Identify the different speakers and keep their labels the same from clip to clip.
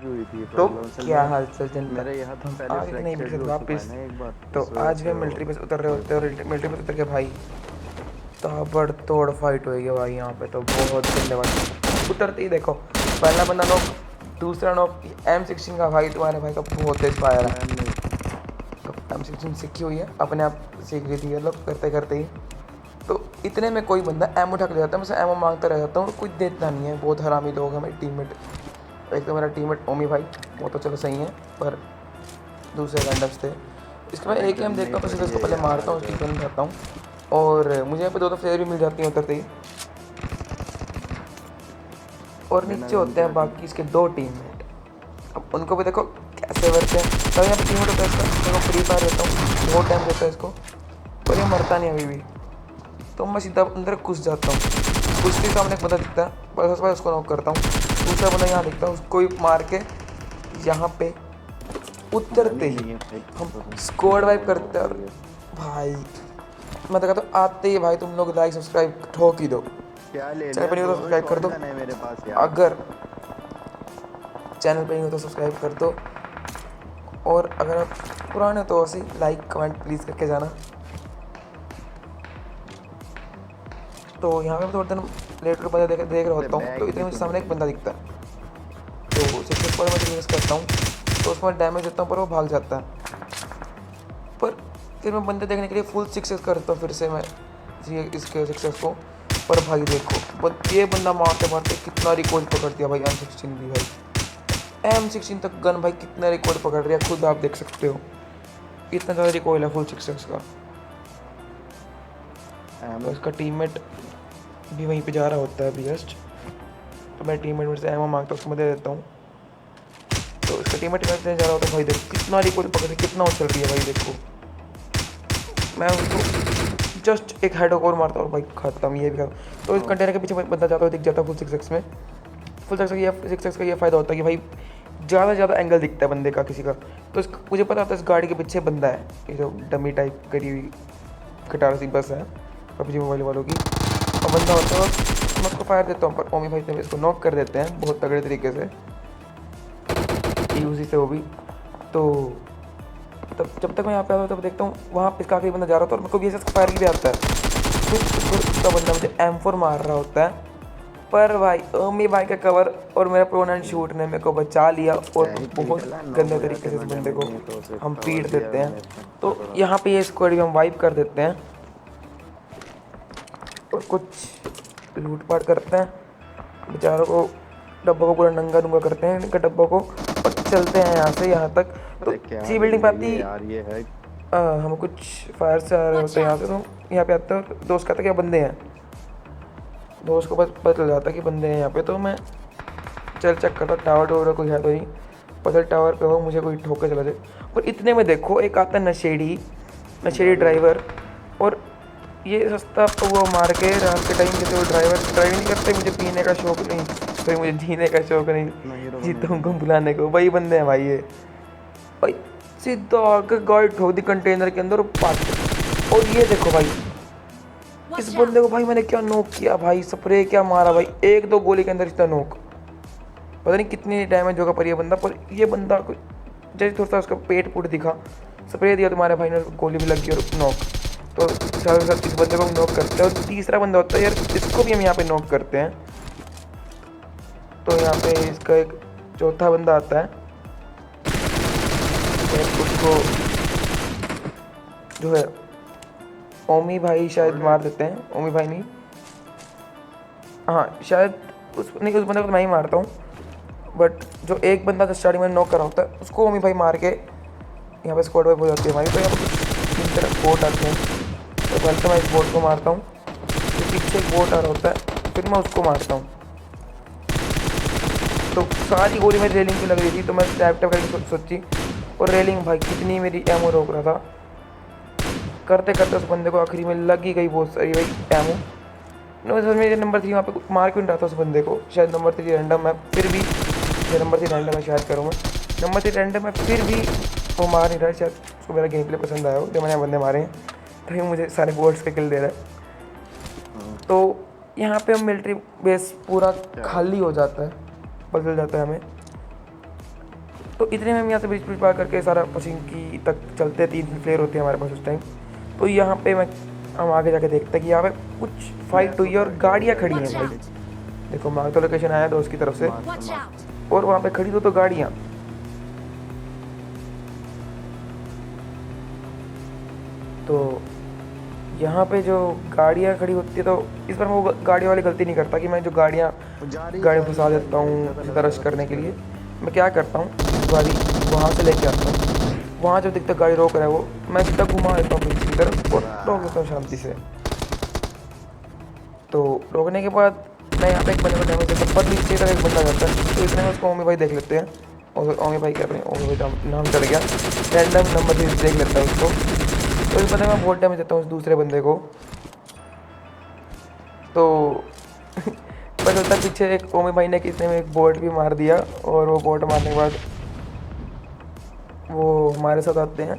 Speaker 1: हुई थी
Speaker 2: तो
Speaker 1: प्रॉब्लम असल
Speaker 2: क्या
Speaker 1: में।
Speaker 2: हाल चाल जनता,
Speaker 1: मेरे यहाँ
Speaker 2: तो
Speaker 1: तो
Speaker 2: हम
Speaker 1: पहले
Speaker 2: आ गए नई
Speaker 1: फ्रैक्चर
Speaker 2: मिनट
Speaker 1: भी
Speaker 2: से
Speaker 1: हो चुका है
Speaker 2: वापस।
Speaker 1: ना एक बार,
Speaker 2: तो
Speaker 1: इस वजह
Speaker 2: आज भी
Speaker 1: से
Speaker 2: हम
Speaker 1: वो
Speaker 2: मिलिट्री पे उतर रहे
Speaker 1: थोड़ी
Speaker 2: होते हैं और
Speaker 1: प्रॉब्लम।
Speaker 2: मिलिट्री पे उतर के भाई ताबड़ तोड़ फाइट होएगी भाई यहाँ पे, तो बहुत धन्यवाद। उतरते ही देखो पहला बंदा नॉक, दूसरा नॉक। M16 का भाई, तुम्हारे भाई का बहुत तेज फायर है।
Speaker 1: मैंने
Speaker 2: तो M16 सीखी हुई है, अपने आप सीख रही थी ये लोग करते करते ही। तो इतने में कोई बंदा एमो उठा के ले जाता है, मैं एमो मांगता रह जाता हूँ, कुछ देता नहीं है। बहुत हरामी लोग हैं मेरे टीममेट। एक तो मेरा टीममेट ओमी भाई, वो तो चलो सही है, पर दूसरे रैंडम्स थे। इसके बाद
Speaker 1: अरे
Speaker 2: एक ही
Speaker 1: गन
Speaker 2: हम
Speaker 1: नहीं
Speaker 2: देखता हूँ तो सीधे
Speaker 1: पड़ी
Speaker 2: उसको
Speaker 1: है
Speaker 2: पहले मारता
Speaker 1: यार
Speaker 2: हूँ, उसकी
Speaker 1: इधर।
Speaker 2: गन उठाता हूँ। और मुझे यहाँ पे दो फ्लेयर भी मिल जाती हैं उतरते ही। और
Speaker 1: बिना
Speaker 2: नीचे
Speaker 1: गन
Speaker 2: होते
Speaker 1: के
Speaker 2: हैं
Speaker 1: अभी।
Speaker 2: बाकी इसके दो टीममेट। अब उनको भी देखो कैसे मरते हैं। तब यहाँ पे टीममेट होता है इसका, देखो फ्री फायर देता हूँ, बहुत टाइम देता है इसको, पर ये मरता नहीं अभी भी। तो मैं सीधा अंदर घुस जाता हूँ। घुसते ही सामने एक बंदा दिखता है, बस उस पर उसको नॉक करता हूँ। दूसरा बंदा यहाँ दिखता है, उसको ही मार के यहाँ पे
Speaker 1: गन
Speaker 2: उतरते
Speaker 1: ही
Speaker 2: ही
Speaker 1: नहीं है भाई
Speaker 2: हम
Speaker 1: कसम से,
Speaker 2: स्क्वाड वाइप
Speaker 1: दोनों
Speaker 2: करते हैं। और
Speaker 1: भाई है।
Speaker 2: भाई मैं तो कहता हूँ आते ही भाई तुम लोग लाइक सब्सक्राइब ठोक ही दो।
Speaker 1: क्या ले
Speaker 2: चैनल
Speaker 1: लिया,
Speaker 2: पर नहीं हो तो
Speaker 1: दोनों
Speaker 2: सब्सक्राइब कर दो,
Speaker 1: शॉटगन है मेरे पास यार।
Speaker 2: अगर चैनल पे नहीं हो तो सब्सक्राइब कर दो। और अगर आप पुराने तो ऐसे लाइक कमेंट प्लीज़ करके जाना। तो यहाँ पे मैं थोड़ा दिन लेट कर बंदा देख देख रहा
Speaker 1: अरे
Speaker 2: होता हूँ, तो
Speaker 1: बैग भी
Speaker 2: इतने में
Speaker 1: तो
Speaker 2: सामने एक
Speaker 1: नहीं
Speaker 2: बंदा
Speaker 1: है।
Speaker 2: दिखता है। तो सिक्स पर मैं यूज़ करता हूँ, तो उसमें डैमेज देता हूँ पर वो भाग जाता है। पर फिर मैं बंदे देखने के लिए फुल सिक्सेस करता हूँ फिर से मैं ये इसके सिक्सेस को। पर भाई देखो ये बंदा मारते मारते कितना रिकॉर्ड पकड़ दिया भाई M16 भी भाई। M16 तक गन भाई कितना रिकॉर्ड पकड़ रही है खुद आप देख सकते हो, इतना ज़्यादा रिकॉइल है फुल सिक्सेस का। तो
Speaker 1: एमो।
Speaker 2: इसका टीममेट भी वहीं पे जा रहा होता है अभी जस्ट। तो मैं टीममेट मेरे से एमो मांगता हूँ, उसको मैं दे देता हूँ। तो इसका टीममेट मेरे से जा रहा होता है, भाई देखो कितना रिकॉइल पकड़ रही है, कितना उछल रही है भाई देखो। मैं उसको जस्ट एक हेड और मारता हूँ और भाई खत्म, ये भी खत्म। तो इस कंटेनर के पीछे बंदा जाता हुआ दिख जाता है फुल सिक्स में। फुल सिक्स का ये फ़ायदा होता है कि भाई ज़्यादा से ज़्यादा एंगल दिखता है बंदे का किसी का। तो मुझे पता होता है इस गाड़ी के पीछे बंदा है, ये जो डमी टाइप करी हुई खटारा सी बस है पबजी मोबाइल वालों की। और बंदा होता है और मैं उसको फायर देता हूँ, पर ओमी भाई ने इसको नॉक कर देते हैं बहुत तगड़े तरीके से, यूजी से वो भी। तो तब जब तक मैं यहाँ पे आता हूँ तब देखता हूँ वहाँ पे इसका आखिरी बंदा जा रहा होता है और मेरे को भी ऐसे फायर भी आता है। फिर उसका बंदा मुझे M4 मार रहा होता है, पर भाई ओमी भाई का कवर और मेरा प्रोनेंट शूट ने मेरे को बचा लिया और
Speaker 1: क्या ही
Speaker 2: बहुत
Speaker 1: क्रिटिकल है, नॉक
Speaker 2: गंदे
Speaker 1: हो
Speaker 2: तरीके
Speaker 1: जाते
Speaker 2: से इस
Speaker 1: ना
Speaker 2: बंदे
Speaker 1: डैमेज
Speaker 2: को
Speaker 1: नहीं तो सिर्फ
Speaker 2: हम
Speaker 1: कवर
Speaker 2: पीट
Speaker 1: दिया
Speaker 2: देते हैं।
Speaker 1: मैंने इतना
Speaker 2: तो
Speaker 1: तगड़ा।
Speaker 2: यहाँ पे ये स्क्वाड भी हम वाइप कर देते हैं और कुछ लूट पाट करते हैं, बेचारों को डब्बों को पूरा नंगा नुंगा करते हैं इनका डब्बों को, और चलते हैं यहाँ से यहाँ तक। तो
Speaker 1: अरे क्या
Speaker 2: सी बिल्डिंग पे
Speaker 1: है
Speaker 2: आती
Speaker 1: ये यार, ये है।
Speaker 2: हम कुछ फायर से आ रहे
Speaker 3: Watch
Speaker 2: होते हैं यहाँ से,
Speaker 3: out!
Speaker 2: तो यहाँ पे आते हैं और दोस्त कहता है क्या बंदे हैं। दोस्त को बस पता चल जाता है कि बंदे हैं यहाँ पे, तो मैं चल चेक करता टावर टूवर कोई है तो नहीं, पता टावर पे हो मुझे कोई ठोक के चला जाए। और इतने में देखो एक आता है नशेड़ी नशेड़ी
Speaker 1: गाड़ी
Speaker 2: ड्राइवर, और ये सस्ता तो वो मार के रात के टाइम जैसे वो ड्राइवर ड्राइव नहीं करते, मुझे पीने का शौक नहीं, कोई मुझे जीने का शौक नहीं,
Speaker 1: अपना हीरो
Speaker 2: जीता
Speaker 1: बनेगा
Speaker 2: हूँ
Speaker 1: भाई।
Speaker 2: बुलाने को, वही बंदे हैं भाई ये। भाई सीधा आके गाड़ी ठोक दी कंटेनर के अंदर और पाट। और ये देखो भाई इस
Speaker 3: Watch
Speaker 2: बंदे को
Speaker 3: out!
Speaker 2: भाई मैंने क्या नोक किया भाई, स्प्रे क्या मारा भाई, एक दो गोली के अंदर इतना नोक। पता नहीं कितनी डैमेज होगा पर ये बंदा, पर ये बंदा जैसे थोड़ा सा उसका पेट पूट दिखा, स्प्रे दिया तुम्हारे भाई ने, गोली भी लगी और नॉक। तो साथ साथ इस बंदे को भी नॉक करते हैं और तीसरा बंदा होता है यार, इसको भी हम यहाँ पे नॉक करते हैं। तो यहाँ पे इसका एक चौथा बंदा आता है, फिर उसको जो है ओमी भाई शायद
Speaker 1: और
Speaker 2: मार देते हैं, ओमी भाई नहीं, हाँ शायद उस नहीं, उस बंदे को तो मैं ही मारता हूँ। बट जो एक बंदा जो स्टार्टिंग में नॉक कर रहा होता है उसको ओमी भाई मार के यहाँ पे स्क्वाड वाइप हो जाती है हमारी। तो यहाँ पे तीन तरफ बोट आते हैं, तो पहले तो मैं इस बोट को मारता हूँ, फिर पीछे एक बोट आ रहा होता है, फिर मैं उसको मारता हूँ। तो सारी गोली मेरी रेलिंग पे लग रही थी, तो मैं टैप टैप करके सोची, और रेलिंग भाई कितनी मेरी एमो रोक रहा था, करते करते उस बंदे को आखिरी में लग ही गई बहुत सारी भाई एमो। नो सर मेरे नंबर 3 वहाँ पे मार क्यों नहीं रहा था उस बंदे को, शायद नंबर 3 रैंडम है, फिर भी ये नंबर 3 रैंडम है शायद करूँ मैं, नंबर 3 रैंडम है फिर भी वो मार नहीं रहा है। शायद उसको मेरा गेम प्ले पसंद आया हो जो मैंने बंदे मारे हैं, तभी मुझे सारे बोर्ड्स पे किल दे रहा है। तो यहाँ पे हम मिलिट्री बेस पूरा
Speaker 1: क्या है?
Speaker 2: खाली हो जाता है, बदल जाता है हमें। तो इतने में हम यहाँ से ब्रिज ब्रिज पार करके सारा पसिंकी तक चलते, 3 प्लेयर होते हैं हमारे पास उस टाइम। तो यहाँ पे हम आगे जाके देखते हैं कि यहाँ पे कुछ फाइट हुई है और गाड़ियाँ खड़ी हैं भाई। देखो मांग तो लोकेशन आया दोस्त की तरफ से,
Speaker 3: Watch out!
Speaker 2: और वहाँ पे खड़ी तो गाड़ियाँ। तो यहाँ पे जो गाड़ियाँ खड़ी होती है, तो इस बार मैं वो गाड़ी वाली गलती नहीं करता कि मैं जो गाड़ी फंसा देता हूँ सीधा रश करने के लिए। मैं क्या करता हूँ, गाड़ी वहाँ से लेके आता हूँ, वहाँ जो दिखता गाड़ी रोक रहा है वो मैं सीधा घुमा देता हूँ पीछे की तरफ और रोक देता हूँ शांति से। तो रोकने के बाद मैं यहाँ पे एक बंदे को डैमेज देता हूँ, पर नीचे तरह एक बंदा जाता है। तो इसमें उसको ओमी भाई देख लेते हैं, और ओमी भाई क्या अपने ओमी भाई नाम चढ़ गया, रैंडम नंबर से देख लेता है उसको। तो इस बंदे में बहुत डैमेज देता हूँ उस दूसरे बंदे को। तो पता चलता है पीछे एक ओमी भाई ने किसने में एक बोट भी मार दिया, और वो बोट मारने के बाद वो हमारे साथ आते हैं।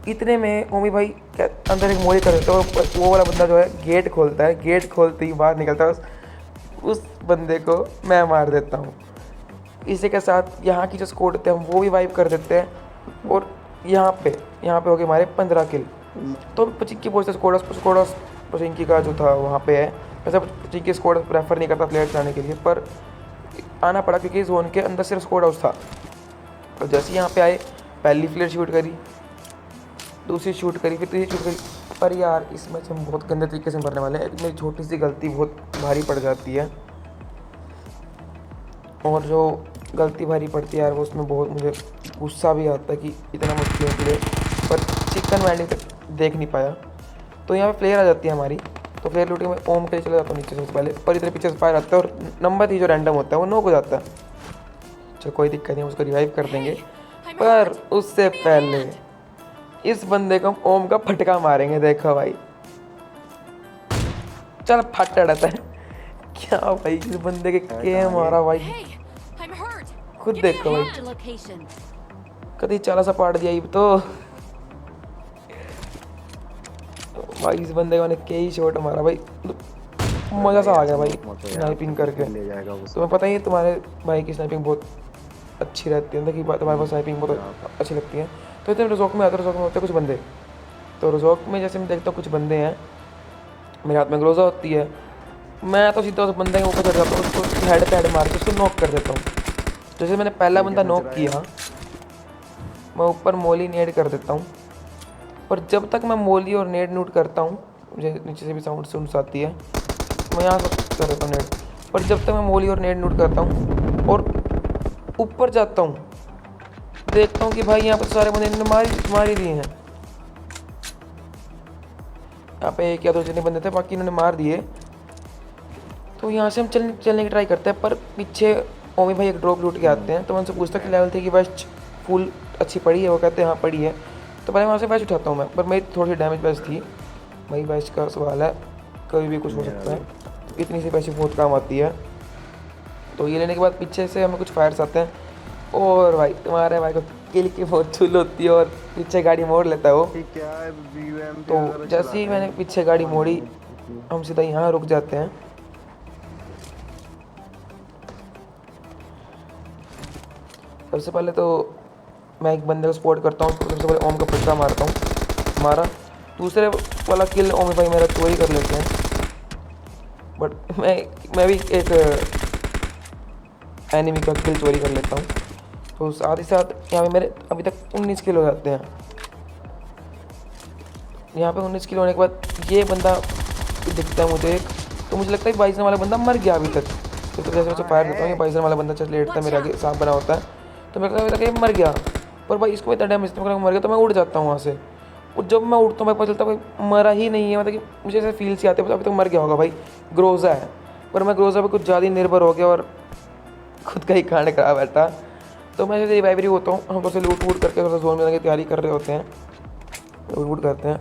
Speaker 2: इतने में ओमी भाई अंदर एक मोड़ी कर देता है, और वो वाला बंदा जो है गेट खोलता है, गेट खोलते ही बाहर निकलता है, उस बंदे को मैं मार देता हूँ। इसी के साथ यहाँ की जो स्क्वाड होते हैं हम वो भी वाइप कर देते हैं, और यहाँ पे हो गए हमारे 15 किल। तो पचिंकी पहुँचते स्क्वाड पचिंकी का जो था वहाँ पे है। वैसे पचिंकी स्क्वाड प्रेफर नहीं करता प्लेयर जाने के लिए, पर आना पड़ा क्योंकि जोन के अंदर सिर्फ स्क्वाड हाउस था। तो जैसे यहाँ पे आए, पहली प्लेयर शूट करी, दूसरी शूट करी, फिर तीसरी शूट करी। पर यार इस मैच हम बहुत गंदे तरीके से मरने वाले हैं। मेरी छोटी सी गलती बहुत भारी पड़ जाती है, और जो गलती भारी पड़ती है यार वो उसमें बहुत मुझे गुस्सा भी आता है कि इतना मुश्किल है प्ले। पर चिकन वैंडिंग तक देख नहीं पाया। तो यहाँ पे प्लेयर आ जाती है हमारी, तो प्लेयर लूटिंग में ओम के लिए चला जाता हूँ नीचे से पहले, पर इतने पीछे से फायर आता है और नंबर 3 जो रैंडम होता है वो नॉक हो जाता है। चलो कोई दिक्कत नहीं, उसको रिवाइव कर देंगे। पर उससे पहले इस बंदे को हम ओम का फटका मारेंगे। देखो भाई, चल फट रहता है क्या भाई, इस बंदे के मारा भाई,
Speaker 3: Hey, I'm hurt.
Speaker 2: खुद
Speaker 3: Give me
Speaker 2: देखो
Speaker 3: a
Speaker 2: भाई,
Speaker 3: hand. Location.
Speaker 2: कभी चाला सा पाड़ दिया ये तो भाई इस बंदे को मैंने कई शॉट मारा भाई, मज़ा सा आ गया भाई स्नाइपिंग करके।
Speaker 1: ले जाएगा वो।
Speaker 2: तुम्हें पता ही है तुम्हारे भाई की स्नाइपिंग बहुत अच्छी रहती है, कि तुम्हारे पास स्नाइपिंग बहुत अच्छी लगती है। तो इतने रिजॉक में आते, रिजॉक में होते हैं कुछ बंदे। तो रिजॉक में जैसे मैं देखता हूँ कुछ बंदे हैं, मेरे हाथ में ग्रोजा होती है, मैं तो सीधा उस बंदे के ऊपर चढ़ जाता हूँ, उसको हेड पे हेड मार के उसको नॉक कर देता हूँ। जैसे मैंने पहला बंदा नॉक किया, मैं ऊपर मोली नेड कर देता हूँ। पर जब तक मैं मोली और नेड नूट करता हूँ, मुझे नीचे से भी साउंड आती है, मैं यहाँ से कर देता हूँ नेड। पर जब तक मैं मोली और नेड नूट करता हूँ और ऊपर जाता हूँ, देखता हूँ कि भाई यहाँ पर सारे बंदे इन्होंने मार ही दिए हैं। यहाँ पे एक या दो जने बंदे थे, बाकी इन्होंने मार दिए। तो यहाँ से हम चलने की ट्राई करते हैं, पर पीछे ओमी भाई एक ड्रॉप लूट के आते हैं। तो मैं उनसे पूछता कि लेवल थे कि वेस्ट फुल अच्छी पड़ी है, वो कहते हैं हाँ पड़ी है। तो पहले वहाँ से वेस्ट उठाता हूँ मैं, पर मेरी थोड़ी सी डैमेज वेस्ट थी भाई, वेस्ट का सवाल है, कभी भी कुछ हो सकता है। तो इतनी सी पैसे बहुत काम आती है। तो ये लेने के बाद पीछे से हमें कुछ फायर्स आते हैं, और भाई तुम्हारे भाई को किल की बहुत चुल होती है, और पीछे गाड़ी मोड़ लेता है वो।
Speaker 1: क्या है BUMP
Speaker 2: तो
Speaker 1: वगैरह
Speaker 2: जैसे ही मैंने पीछे गाड़ी मोड़ी, हम सीधा यहाँ रुक जाते हैं। सबसे पहले तो मैं एक बंदे को स्पॉट करता हूँ, सबसे पहले ओम का फटका मारता हूँ, मारा। दूसरे वाला किल ओम भाई मेरा चोरी कर लेते हैं, बट मैं भी एक एनिमी का किल चोरी कर लेता हूँ। तो साथ ही साथ यहाँ पे मेरे अभी तक 19 किल हो जाते हैं। यहाँ पे 19 किल होने के बाद ये बंदा दिखता है मुझे एक, तो मुझे लगता है बाइसन वाला बंदा मर गया अभी तक। तो जैसे वैसे फायर देता हूँ, ये बाइसन वाला बंदा चल लेटता है मेरे आगे, सांप बना होता है। तो मेरे को लगता है मर गया, पर भाई इसको इतना डैमेज मर गया। तो मैं उड़ जाता हूँ वहाँ से, और जब मैं उड़ता हूँ मैं पता चलता है भाई मरा ही नहीं है, मतलब कि मुझे ऐसे फील सी आते हैं अभी तक मर गया होगा भाई, ग्रोजा है। पर मैं ग्रोजा पर कुछ ज़्यादा ही निर्भर हो गया और खुद का ही कांड करा बैठा। तो मैं जैसे रिवाइवरी होता हूँ, हम तो लूट वूट करके थोड़ा जोन में जाने की तैयारी कर रहे होते हैं, लूट वूट करते हैं।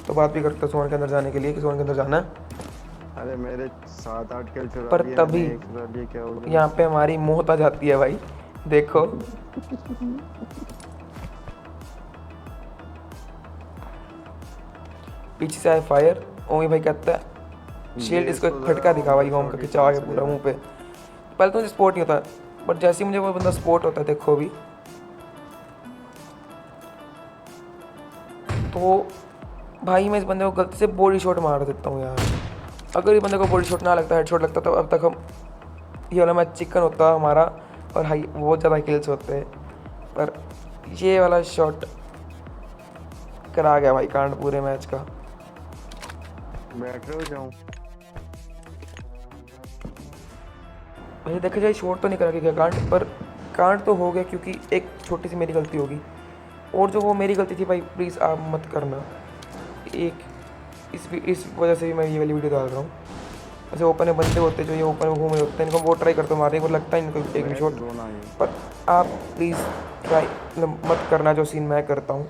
Speaker 2: तो बात भी करते हैं जोन के अंदर जाने के लिए कि जोन के अंदर जाना है।
Speaker 1: अरे मेरे 7-8 किल चुरा
Speaker 2: पर
Speaker 1: लिए,
Speaker 2: तभी
Speaker 1: मैंने एक चुरा लिया, क्या हो गया?
Speaker 2: यहाँ पे हमारी मौत आ जाती है भाई। देखो पीछे से आए फायर, ओमी भाई कहता है शील्ड, इसको एक फटका दिखा भाई ओम का, खिंचा के पूरा मुंह पे। पहले तो मुझे स्पोर्ट नहीं होता, बट जैसे ही मुझे वो बंदा स्पोर्ट होता है, देखो भी तो भाई मैं इस बंदे को गलती से बॉडी शॉट मार देता हूँ यार। अगर इस बंदे को बॉडी शॉट ना लगता, हेड लगता, तो अब तक हम ये वाला मैच चिकन होता हमारा और हाई बहुत ज़्यादा किल्स होते हैं। पर ये वाला शॉट करा गया भाई कांड पूरे मैच का।
Speaker 1: बैठ रहे हो जाऊं?
Speaker 2: वैसे देखा जाए शॉट तो नहीं करा गया कांड, पर कांड तो हो गया क्योंकि एक छोटी सी मेरी गलती होगी। और जो वो मेरी गलती थी भाई प्लीज़ आप मत करना। एक इस वजह से भी मैं ये वाली वीडियो डाल रहा हूँ। ऐसे ओपन में बंदे होते हैं जो ये ओपन में घूम रहे होते हैं, इनको वो ट्राई करते मारने को लगता है इनको एक भी शॉट, पर आप प्लीज़ ट्राई मत करना जो सीन मैं करता हूँ।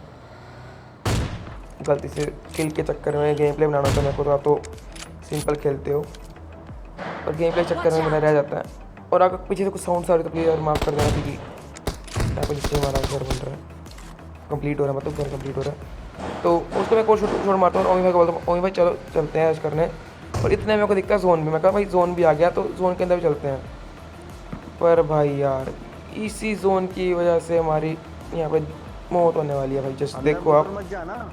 Speaker 2: गलती से किल के चक्कर में गेम प्ले बनाना होता है मेरे को, तो आप तो सिंपल खेलते हो और गेम प्ले चक्कर में मेरा रह जाता है। और अगर पीछे से कुछ साउंड आ रही तो प्लीज़ यार माफ़ कर देना, क्योंकि यहाँ पर जिससे हमारा घर बन रहा है, कंप्लीट हो रहा है, मतलब घर कंप्लीट हो रहा है। तो उसको मैं कोई छोड़ मारता हूँ और ओमी भाई को बोलता हूँ, ओमी भाई चलो चलते हैं ऐसा करने। और इतने मेरे को दिखता है जोन में, मैं कहा भाई जोन भी आ गया तो जोन के अंदर भी चलते हैं। पर भाई यार इसी जोन की वजह से हमारी यहाँ पे मौत होने वाली है भाई। जस्ट देखो आप
Speaker 1: मत जाना।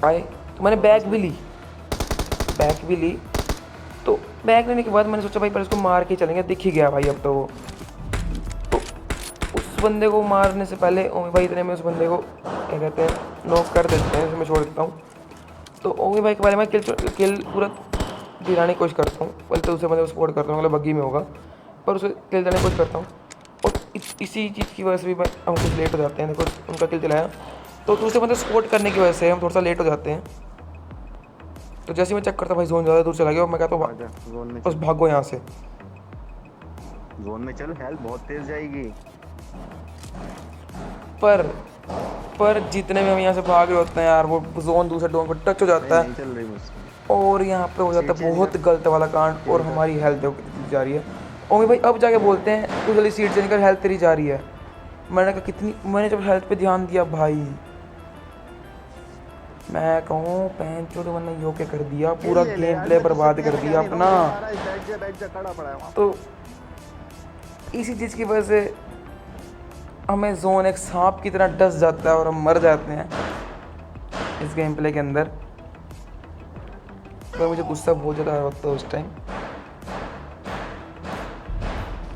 Speaker 2: आए तो मैंने बैग भी ली। तो बैग लेने के बाद मैंने सोचा भाई पर इसको मार के चलेंगे, दिख ही गया भाई अब तो वो। तो उस बंदे को मारने से पहले ओमी भाई इतने में उस बंदे को क्या कहते हैं नॉक कर देते हैं, मैं छोड़ देता हूँ। तो ओमी भाई के बारे में किल पूरा दिलाने की कोशिश करता हूँ, पहले तो दूसरे बंदे को सपोर्ट करता हूँ, मतलब बग्गी में होगा, पर उसे किल दिलाने की कोशिश करता हूँ। और इसी चीज़ की वजह से भी हम कुछ लेट हो जाते हैं। देखो उनका किल दिलाया तो दूसरे बंदे सपोर्ट करने की वजह से हम थोड़ा सा लेट हो जाते हैं। तो जैसे मैं चेक करता भाई जोन ज़्यादा दूर चला गया और मैं कहता हूँ बस भागो यहाँ से।
Speaker 1: जोन में चल, हेल्थ बहुत तेज जाएगी।
Speaker 2: पर जितने में हम यहाँ से भाग रहे होते हैं यार, वो जोन दूसरे डोन पर टच हो जाता
Speaker 1: नहीं
Speaker 2: है
Speaker 1: चल रही मुझसे।
Speaker 2: और यहाँ पे हो जाता है बहुत गलत वाला कांड और हमारी हेल्थ देखो कितनी जा रही है। ओमी भाई अब जाके बोलते हैं तू जल्दी सीट चेंज कर, हेल्थ तेरी जा रही है। मैंने कहा कितनी, मैंने जब हेल्थ पे ध्यान दिया भाई, मैं कहूँ पैंच चोट वरना यो क्या कर दिया, पूरा गेम प्ले बर्बाद कर दिया अपना। तो इसी चीज़ की वजह से हमें जोन एक सांप की तरह डस जाता है और हम मर जाते हैं इस गेम प्ले के अंदर। तो मुझे गुस्सा बहुत ज़्यादा आ रहा होता है उस टाइम।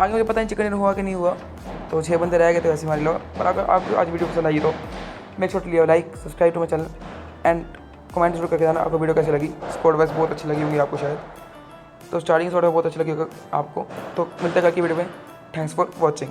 Speaker 2: आगे मुझे पता नहीं चिकन डिनर हुआ कि नहीं हुआ, तो 6 बंदे रह गए थे वैसे हमारे लोग। पर अगर आपको आज वीडियो पसंद आई तो make sure to leave like, subscribe to my channel and comment जरूर करके जाना आपको वीडियो कैसी लगी। स्क्वाड वाइज बहुत अच्छी लगी होंगी आपको शायद, तो स्टार्टिंग थोड़ा बहुत अच्छी लगी होगा आपको। तो मिलते हैं कल की वीडियो में। Thanks for watching.